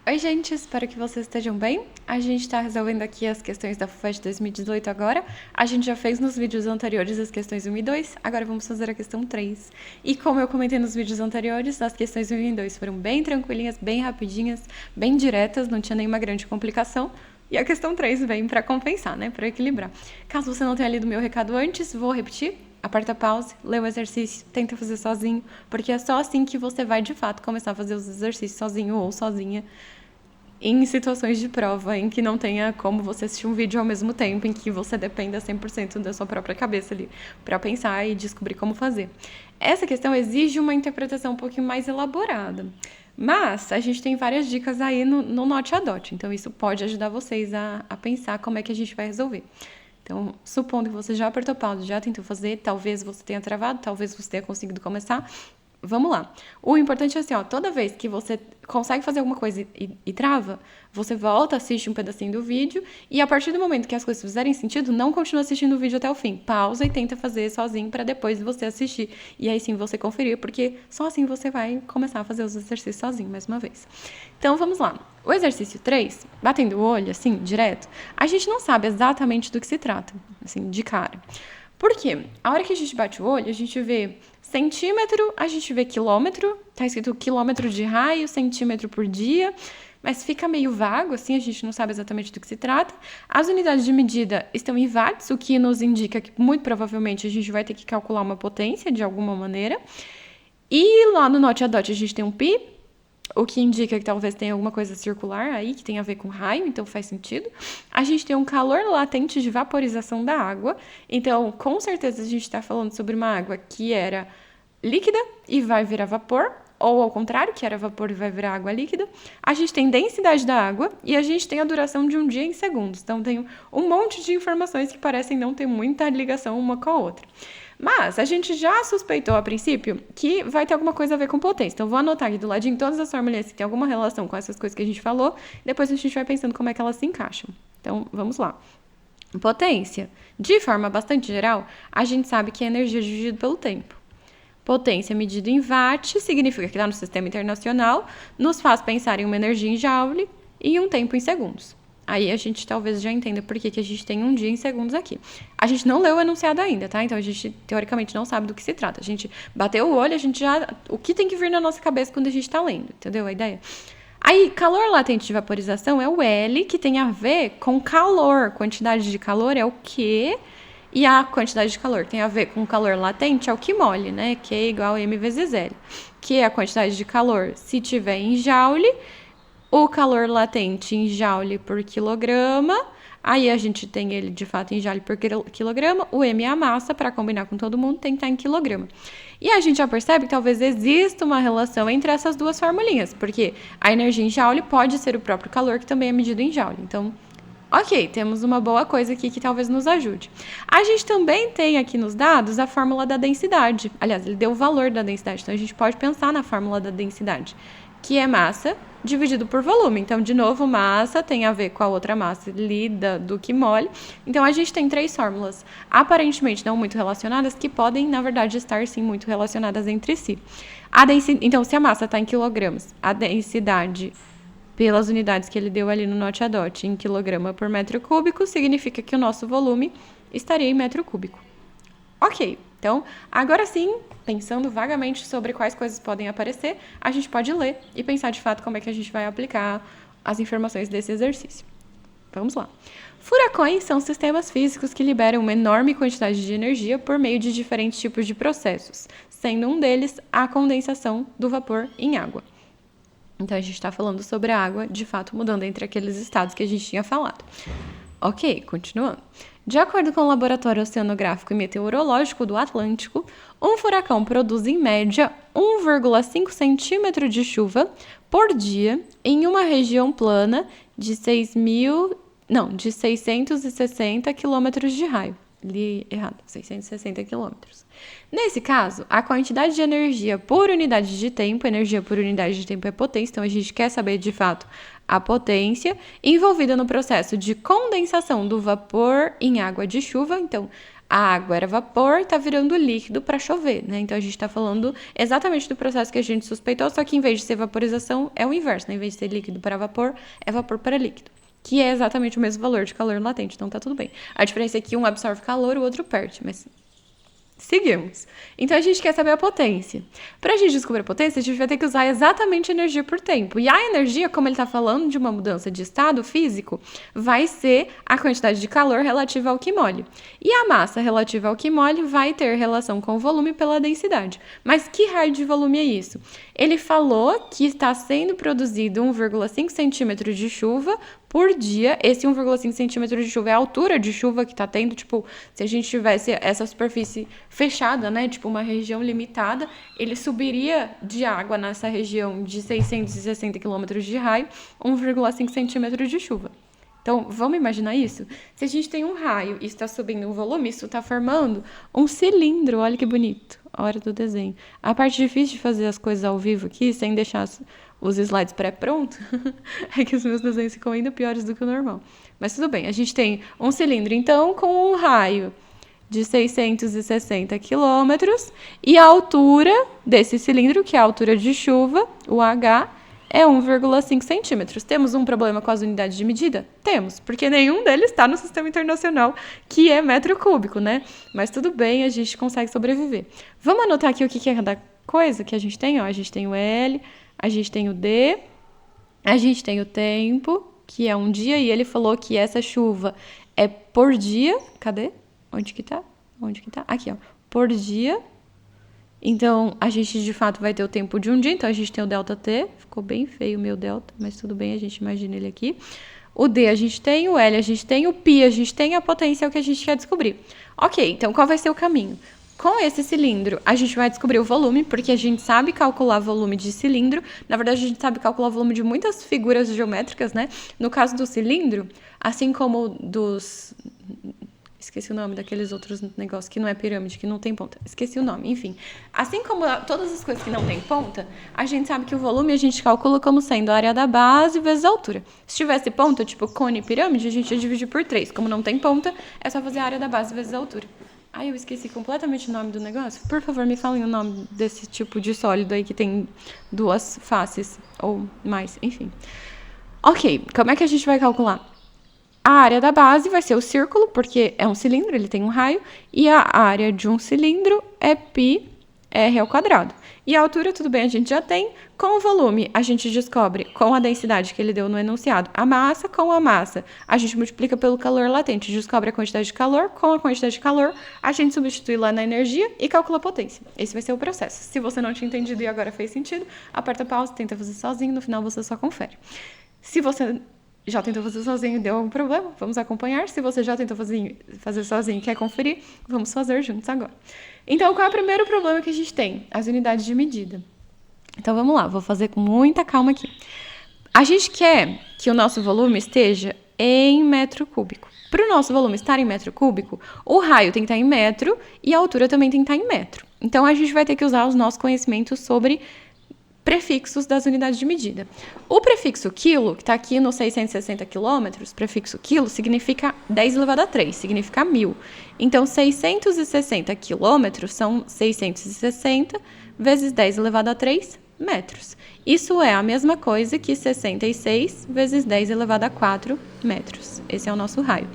Oi, gente, espero que vocês estejam bem. A gente está resolvendo aqui as questões da FUVEST 2018 agora. A gente já fez nos vídeos anteriores as questões 1 e 2, agora vamos fazer a questão 3. E como eu comentei nos vídeos anteriores, as questões 1 e 2 foram bem tranquilinhas, bem rapidinhas, bem diretas, não tinha nenhuma grande complicação. E a questão 3 vem para compensar, né, para equilibrar. Caso você não tenha lido meu recado antes, vou repetir. Aperta pause, lê o exercício, tenta fazer sozinho, porque é só assim que você vai, de fato, começar a fazer os exercícios sozinho ou sozinha em situações de prova em que não tenha como você assistir um vídeo ao mesmo tempo, em que você dependa 100% da sua própria cabeça ali para pensar e descobrir como fazer. Essa questão exige uma interpretação um pouquinho mais elaborada, mas a gente tem várias dicas aí no Note a Dot, então isso pode ajudar vocês a pensar como é que a gente vai resolver. Então, supondo que você já apertou pause, já tentou fazer, talvez você tenha travado, talvez você tenha conseguido começar, vamos lá. O importante é assim, ó, toda vez que você consegue fazer alguma coisa e trava, você volta, assiste um pedacinho do vídeo e a partir do momento que as coisas fizerem sentido, não continua assistindo o vídeo até o fim. Pausa e tenta fazer sozinho para depois você assistir. E aí sim você conferir, porque só assim você vai começar a fazer os exercícios sozinho mais uma vez. Então vamos lá. O exercício 3, batendo o olho assim, direto, a gente não sabe exatamente do que se trata, assim, de cara. Por quê? A hora que a gente bate o olho, a gente vê centímetro, a gente vê quilômetro, tá escrito quilômetro de raio, centímetro por dia, mas fica meio vago, assim, a gente não sabe exatamente do que se trata. As unidades de medida estão em watts, o que nos indica que muito provavelmente a gente vai ter que calcular uma potência de alguma maneira. E lá no Note a Dot a gente tem um pi, o que indica que talvez tenha alguma coisa circular aí, que tem a ver com raio, então faz sentido. A gente tem um calor latente de vaporização da água, então com certeza a gente está falando sobre uma água que era líquida e vai virar vapor, ou ao contrário, que era vapor e vai virar água líquida. A gente tem densidade da água e a gente tem a duração de um dia em segundos. Então tem um monte de informações que parecem não ter muita ligação uma com a outra. Mas a gente já suspeitou a princípio que vai ter alguma coisa a ver com potência. Então vou anotar aqui do ladinho todas as formulinhas que tem alguma relação com essas coisas que a gente falou. Depois a gente vai pensando como é que elas se encaixam. Então vamos lá. Potência. De forma bastante geral, a gente sabe que é energia dividida pelo tempo. Potência medida em watt significa que está no sistema internacional, nos faz pensar em uma energia em joule e um tempo em segundos. Aí a gente talvez já entenda por que a gente tem um dia em segundos aqui. A gente não leu o enunciado ainda, tá? Então a gente teoricamente não sabe do que se trata. A gente bateu o olho, a gente já... O que tem que vir na nossa cabeça quando a gente tá lendo, entendeu a ideia? Aí, calor latente de vaporização é o L, que tem a ver com calor. Quantidade de calor é o Q, e a quantidade de calor tem a ver com calor latente, é o QMOL, né? Q é igual a M vezes L. Que é a quantidade de calor se tiver em joule, o calor latente em joule por quilograma, aí a gente tem ele de fato em joule por quilograma, o M é a massa, para combinar com todo mundo tem que estar em quilograma. E a gente já percebe que talvez exista uma relação entre essas duas formulinhas, porque a energia em joule pode ser o próprio calor, que também é medido em joule. Então, ok, temos uma boa coisa aqui que talvez nos ajude. A gente também tem aqui nos dados a fórmula da densidade. Aliás, ele deu o valor da densidade, então a gente pode pensar na fórmula da densidade, que é massa dividido por volume. Então, de novo, massa tem a ver com a outra massa ali do QMOL. Então, a gente tem três fórmulas aparentemente não muito relacionadas, que podem, na verdade, estar sim muito relacionadas entre si. Então, se a massa está em quilogramas, a densidade pelas unidades que ele deu ali no Note a Dot em quilograma por metro cúbico, significa que o nosso volume estaria em metro cúbico. Ok, então, agora sim, pensando vagamente sobre quais coisas podem aparecer, a gente pode ler e pensar de fato como é que a gente vai aplicar as informações desse exercício. Vamos lá. Furacões são sistemas físicos que liberam uma enorme quantidade de energia por meio de diferentes tipos de processos, sendo um deles a condensação do vapor em água. Então, a gente está falando sobre a água, de fato, mudando entre aqueles estados que a gente tinha falado. Ok, continuando. De acordo com o Laboratório Oceanográfico e Meteorológico do Atlântico, um furacão produz, em média, 1,5 centímetro de chuva por dia em uma região plana de 660 quilômetros de raio. Li errado, 660 quilômetros. Nesse caso, a quantidade de energia por unidade de tempo, energia por unidade de tempo é potência, então a gente quer saber de fato a potência envolvida no processo de condensação do vapor em água de chuva. Então, A água era vapor e está virando líquido para chover, né? Então a gente está falando exatamente do processo que a gente suspeitou, só que em vez de ser vaporização, é o inverso, né? Em vez de ser líquido para vapor, é vapor para líquido, que é exatamente o mesmo valor de calor latente, então tá tudo bem. A diferença é que um absorve calor, o outro perde, mas seguimos. Então a gente quer saber a potência. Para a gente descobrir a potência, a gente vai ter que usar exatamente a energia por tempo. E a energia, como ele está falando de uma mudança de estado físico, vai ser a quantidade de calor relativa ao Q-mole. E a massa relativa ao Q-mole vai ter relação com o volume pela densidade. Mas que raio de volume é isso? Ele falou que está sendo produzido 1,5 centímetros de chuva por dia. Esse 1,5 centímetros de chuva é a altura de chuva que está tendo. Tipo, se a gente tivesse essa superfície fechada, né? Tipo, uma região limitada, ele subiria de água nessa região de 660 quilômetros de raio, 1,5 centímetros de chuva. Então, vamos imaginar isso? Se a gente tem um raio e está subindo um volume, isso está formando um cilindro. Olha que bonito. Hora do desenho. A parte difícil de fazer as coisas ao vivo aqui, sem deixar os slides pré-prontos, é que os meus desenhos ficam ainda piores do que o normal. Mas tudo bem, a gente tem um cilindro, então, com um raio de 660 quilômetros, e a altura desse cilindro, que é a altura de chuva, o H, é 1,5 centímetros. Temos um problema com as unidades de medida? Temos, porque nenhum deles está no sistema internacional, que é metro cúbico, né? Mas tudo bem, a gente consegue sobreviver. Vamos anotar aqui o que é cada coisa que a gente tem? Ó, a gente tem o L, a gente tem o D, a gente tem o tempo, que é um dia, e ele falou que essa chuva é por dia. Cadê? Onde que tá? Aqui, ó. Por dia. Então, a gente, de fato, vai ter o tempo de um dia. Então, a gente tem o ΔT. Ficou bem feio o meu delta, mas tudo bem, a gente imagina ele aqui. O D a gente tem, o L a gente tem, o π a gente tem, a potência é o que a gente quer descobrir. Ok, então qual vai ser o caminho? Com esse cilindro, a gente vai descobrir o volume, porque a gente sabe calcular volume de cilindro. Na verdade, a gente sabe calcular o volume de muitas figuras geométricas, né? No caso do cilindro, assim como dos... Esqueci o nome daqueles outros negócios que não é pirâmide, que não tem ponta. Esqueci o nome, enfim. Assim como todas as coisas que não tem ponta, a gente sabe que o volume a gente calcula como sendo a área da base vezes a altura. Se tivesse ponta, tipo cone e pirâmide, a gente ia dividir por 3. Como não tem ponta, é só fazer a área da base vezes a altura. Ai, eu esqueci completamente o nome do negócio. Por favor, me falem o nome desse tipo de sólido aí que tem duas faces ou mais, enfim. Ok, como é que a gente vai calcular? A área da base vai ser o círculo, porque é um cilindro, ele tem um raio, e a área de um cilindro é πr ao quadrado. E a altura, tudo bem, a gente já tem. Com o volume, a gente descobre com a densidade que ele deu no enunciado. A massa com a massa, a gente multiplica pelo calor latente, descobre a quantidade de calor. Com a quantidade de calor, a gente substitui lá na energia e calcula a potência. Esse vai ser o processo. Se você não tinha entendido e agora fez sentido, aperta pausa, tenta fazer sozinho, no final você só confere. Se você já tentou fazer sozinho e deu algum problema, vamos acompanhar. Se você já tentou fazer sozinho e quer conferir, vamos fazer juntos agora. Então, qual é o primeiro problema que a gente tem? As unidades de medida. Então, vamos lá, vou fazer com muita calma aqui. A gente quer que o nosso volume esteja em metro cúbico. Para o nosso volume estar em metro cúbico, o raio tem que estar em metro e a altura também tem que estar em metro. Então, a gente vai ter que usar os nossos conhecimentos sobre prefixos das unidades de medida. O prefixo quilo, que está aqui nos 660 quilômetros, prefixo quilo significa 10 elevado a 3, significa 1000. Então, 660 quilômetros são 660 vezes 10 elevado a 3 metros. Isso é a mesma coisa que 66 vezes 10 elevado a 4 metros. Esse é o nosso raio.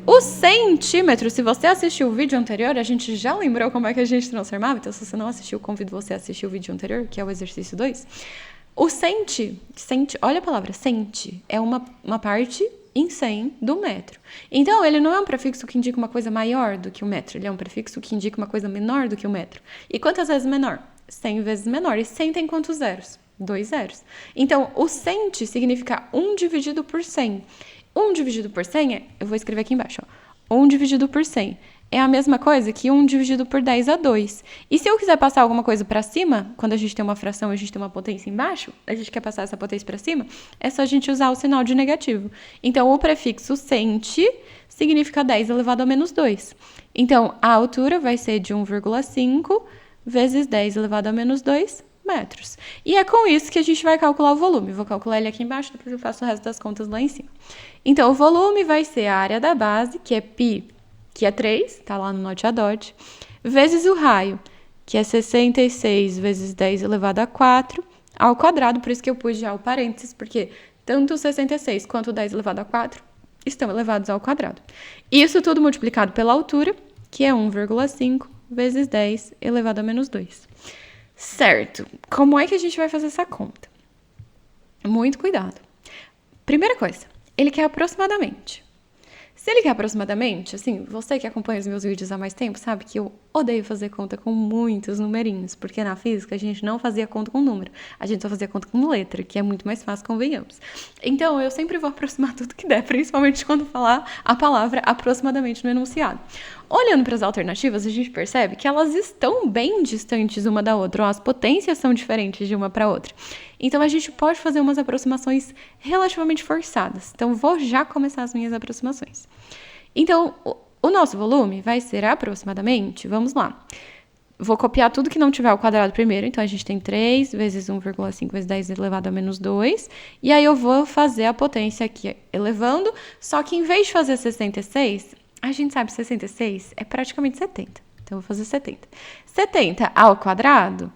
O centímetro, se você assistiu o vídeo anterior, a gente já lembrou como é que a gente transformava. Então, se você não assistiu, convido você a assistir o vídeo anterior, que é o exercício 2. O centi, olha a palavra, centi, é uma parte em 100 do metro. Então, ele não é um prefixo que indica uma coisa maior do que o metro, ele é um prefixo que indica uma coisa menor do que o metro. E quantas vezes menor? 100 vezes menor. E 100 tem quantos zeros? 2 zeros. Então, o centi significa 1 dividido por 100. 1 dividido por 100 eu vou escrever aqui embaixo, ó. 1 dividido por 100 é a mesma coisa que 1 dividido por 10 a 2. E se eu quiser passar alguma coisa para cima, quando a gente tem uma fração e a gente tem uma potência embaixo, a gente quer passar essa potência para cima, é só a gente usar o sinal de negativo. Então, o prefixo centi significa 10 elevado a menos 2. Então, a altura vai ser de 1,5 vezes 10 elevado a menos 2 metros. E é com isso que a gente vai calcular o volume. Vou calcular ele aqui embaixo, depois eu faço o resto das contas lá em cima. Então, o volume vai ser a área da base, que é π que é 3, tá lá no note a dot, vezes o raio, que é 66 vezes 10 elevado a 4, ao quadrado, por isso que eu pus já o parênteses, porque tanto 66 quanto 10 elevado a 4 estão elevados ao quadrado. Isso tudo multiplicado pela altura, que é 1,5 vezes 10 elevado a menos 2. Certo, como é que a gente vai fazer essa conta? Muito cuidado. Primeira coisa, ele quer aproximadamente. Se ele quer aproximadamente, assim, você que acompanha os meus vídeos há mais tempo, sabe que eu odeio fazer conta com muitos numerinhos, porque na física a gente não fazia conta com número, a gente só fazia conta com letra, que é muito mais fácil, convenhamos. Então, eu sempre vou aproximar tudo que der, principalmente quando falar a palavra aproximadamente no enunciado. Olhando para as alternativas, a gente percebe que elas estão bem distantes uma da outra, ou as potências são diferentes de uma para outra. Então, a gente pode fazer umas aproximações relativamente forçadas. Então, vou já começar as minhas aproximações. Então, o nosso volume vai ser aproximadamente, vamos lá. Vou copiar tudo que não tiver ao quadrado primeiro. Então, a gente tem 3 vezes 1,5 vezes 10 elevado a menos 2. E aí, eu vou fazer a potência aqui elevando. Só que, em vez de fazer 66, a gente sabe que 66 é praticamente 70. Então, eu vou fazer 70. 70 ao quadrado,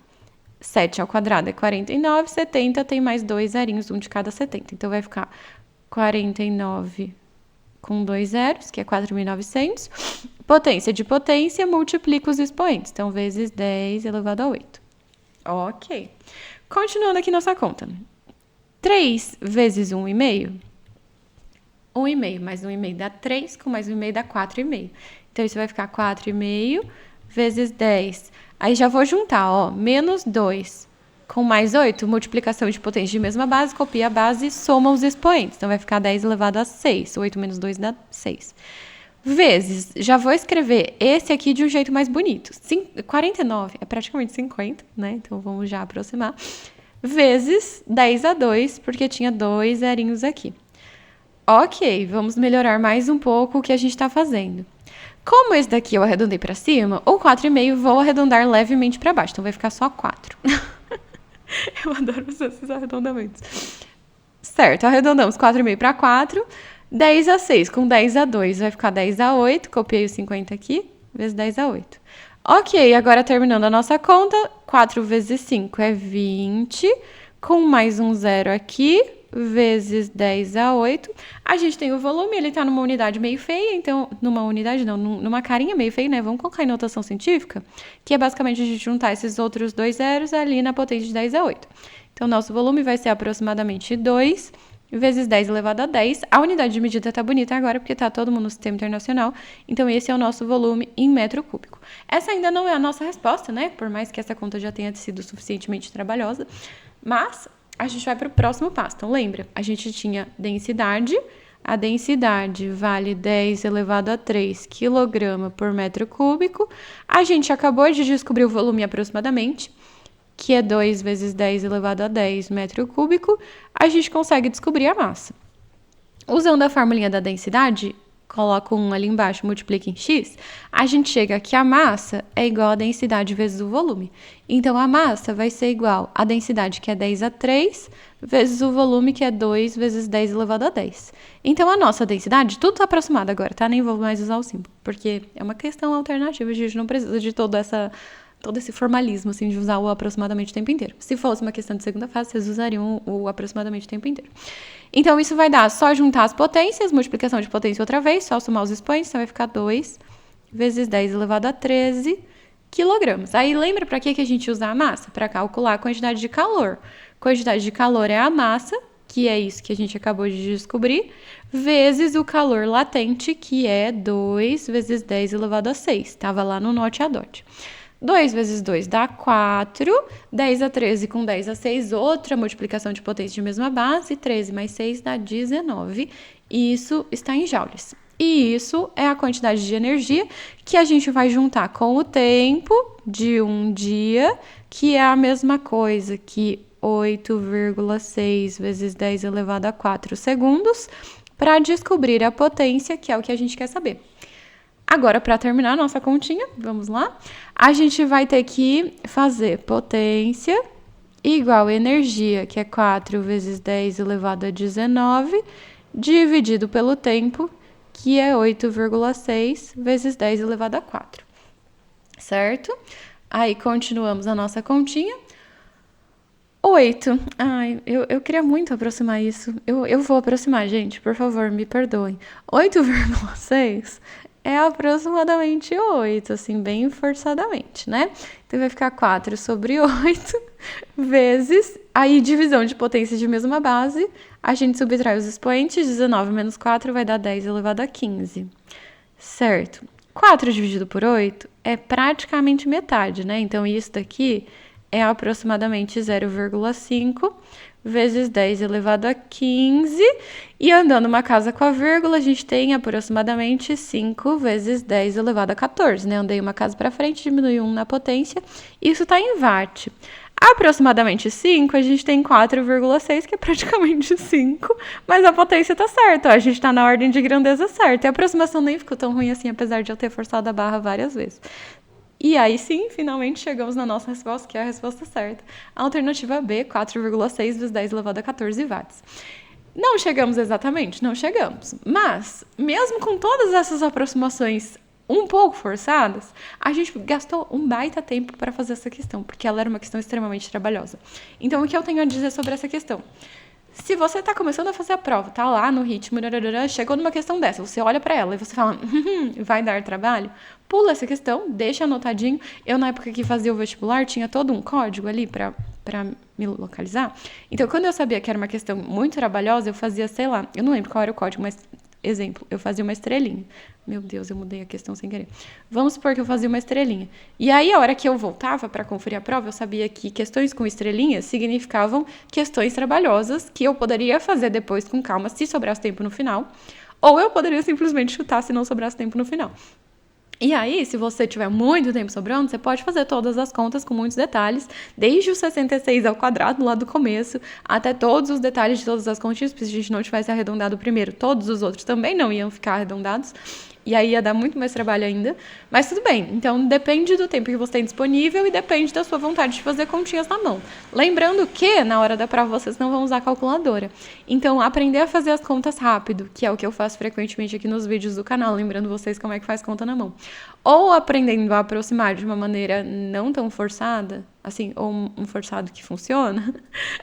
7 ao quadrado é 49. 70 tem mais 2 zerinhos, um de cada 70. Então, vai ficar 49 com 2 zeros, que é 4.900. Potência de potência, multiplica os expoentes. Então, vezes 10 elevado a 8. Ok. Continuando aqui nossa conta. 3 vezes 1,5. 1,5 mais 1,5 dá 3, com mais 1,5 dá 4,5. Então, isso vai ficar 4,5 vezes 10. Aí, já vou juntar, ó, menos 2 com mais 8, multiplicação de potência de mesma base, copia a base e soma os expoentes. Então, vai ficar 10 elevado a 6. 8 menos 2 dá 6. Vezes, já vou escrever esse aqui de um jeito mais bonito. 49 é praticamente 50, né? Então, vamos já aproximar. Vezes 10 a 2, porque tinha 2 zerinhos aqui. Ok, vamos melhorar mais um pouco o que a gente está fazendo. Como esse daqui eu arredondei para cima, o 4,5 vou arredondar levemente para baixo. Então, vai ficar só 4. Eu adoro esses arredondamentos. Certo, arredondamos 4,5 para 4. 10 a 6 com 10 a 2 vai ficar 10 a 8. Copiei o 50 aqui, vezes 10 a 8. Ok, agora terminando a nossa conta, 4 vezes 5 é 20. Com mais um zero aqui, vezes 10 a 8. A gente tem o volume, ele está numa unidade meio feia, então, numa unidade não, numa carinha meio feia, né? Vamos colocar em notação científica, que é basicamente a gente juntar esses outros dois zeros ali na potência de 10 a 8. Então, nosso volume vai ser aproximadamente 2 vezes 10 elevado a 10. A unidade de medida tá bonita agora, porque tá todo mundo no sistema internacional. Então, esse é o nosso volume em metro cúbico. Essa ainda não é a nossa resposta, né? Por mais que essa conta já tenha sido suficientemente trabalhosa. Mas a gente vai para o próximo passo. Então, lembra, a gente tinha densidade. A densidade vale 10 elevado a 3 kg por metro cúbico. A gente acabou de descobrir o volume aproximadamente, que é 2 vezes 10 elevado a 10 metro cúbico. A gente consegue descobrir a massa. Usando a formulinha da densidade, coloco 1 ali embaixo, multiplica em x, a gente chega que a massa é igual a densidade vezes o volume. Então, a massa vai ser igual à densidade, que é 10 a 3, vezes o volume, que é 2 vezes 10 elevado a 10. Então, a nossa densidade, tudo está aproximado agora, tá? Nem vou mais usar o símbolo, porque é uma questão alternativa, a gente não precisa de todo esse formalismo, assim, de usar o aproximadamente o tempo inteiro. Se fosse uma questão de segunda fase, vocês usariam o aproximadamente o tempo inteiro. Então, isso vai dar só juntar as potências, multiplicação de potência outra vez, só somar os expoentes, então vai ficar 2 vezes 10 elevado a 13 quilogramas. Aí, lembra para que a gente usa a massa? Para calcular a quantidade de calor. Quantidade de calor é a massa, que é isso que a gente acabou de descobrir, vezes o calor latente, que é 2 vezes 10 elevado a 6. Estava lá no note a dot. 2 vezes 2 dá 4, 10 a 13 com 10 a 6, outra multiplicação de potência de mesma base, 13 mais 6 dá 19, e isso está em joules. E isso é a quantidade de energia que a gente vai juntar com o tempo de um dia, que é a mesma coisa que 8,6 vezes 10 elevado a 4 segundos, para descobrir a potência, que é o que a gente quer saber. Agora, para terminar a nossa continha, vamos lá? A gente vai ter que fazer potência igual a energia, que é 4 vezes 10 elevado a 19, dividido pelo tempo, que é 8,6 vezes 10 elevado a 4, certo? Aí, continuamos a nossa continha. 8. Ai, eu queria muito aproximar isso. Eu vou aproximar, gente, por favor, me perdoem. 8,6 é aproximadamente 8, assim, bem forçadamente, né? Então, vai ficar 4 sobre 8 vezes... Aí, divisão de potência de mesma base, a gente subtrai os expoentes, 19 menos 4 vai dar 10 elevado a 15, certo? 4 dividido por 8 é praticamente metade, né? Então, isso daqui é aproximadamente 0,5 vezes 10 elevado a 15. E andando uma casa com a vírgula, a gente tem aproximadamente 5 vezes 10 elevado a 14, né? Andei uma casa para frente, diminui 1 na potência. Isso está em watt. Aproximadamente 5, a gente tem 4,6, que é praticamente 5, mas a potência tá certa, a gente tá na ordem de grandeza certa. E a aproximação nem ficou tão ruim assim, apesar de eu ter forçado a barra várias vezes. E aí sim, finalmente chegamos na nossa resposta, que é a resposta certa. A alternativa B, 4,6 vezes 10 elevado a 14 watts. Não chegamos exatamente, não chegamos. Mas, mesmo com todas essas aproximações um pouco forçadas, a gente gastou um baita tempo para fazer essa questão, porque ela era uma questão extremamente trabalhosa. Então, o que eu tenho a dizer sobre essa questão? Se você está começando a fazer a prova, tá lá no ritmo, chegou numa questão dessa, você olha para ela e você fala, vai dar trabalho, pula essa questão, deixa anotadinho. Eu, na época que fazia o vestibular, tinha todo um código ali para me localizar. Então, quando eu sabia que era uma questão muito trabalhosa, eu fazia, sei lá, eu não lembro qual era o código, mas, exemplo, eu fazia uma estrelinha. Meu Deus, eu mudei a questão sem querer. Vamos supor que eu fazia uma estrelinha. E aí, a hora que eu voltava para conferir a prova, eu sabia que questões com estrelinhas significavam questões trabalhosas que eu poderia fazer depois com calma, se sobrasse tempo no final. Ou eu poderia simplesmente chutar se não sobrasse tempo no final. E aí, se você tiver muito tempo sobrando, você pode fazer todas as contas com muitos detalhes, desde o 66 ao quadrado lá do começo, até todos os detalhes de todas as continhas, porque se a gente não tivesse arredondado o primeiro, todos os outros também não iam ficar arredondados. E aí ia dar muito mais trabalho ainda. Mas tudo bem. Então, depende do tempo que você tem disponível e depende da sua vontade de fazer continhas na mão. Lembrando que, na hora da prova, vocês não vão usar a calculadora. Então, aprender a fazer as contas rápido, que é o que eu faço frequentemente aqui nos vídeos do canal, lembrando vocês como é que faz conta na mão. Ou aprendendo a aproximar de uma maneira não tão forçada, assim, ou um forçado que funciona,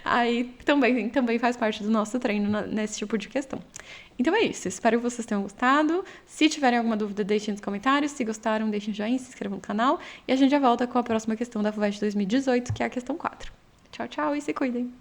aí também faz parte do nosso treino nesse tipo de questão. Então é isso, espero que vocês tenham gostado. Se tiverem alguma dúvida, deixem nos comentários. Se gostaram, deixem um joinha, se inscrevam no canal. E a gente já volta com a próxima questão da FUVEST 2018, que é a questão 4. Tchau, tchau e se cuidem!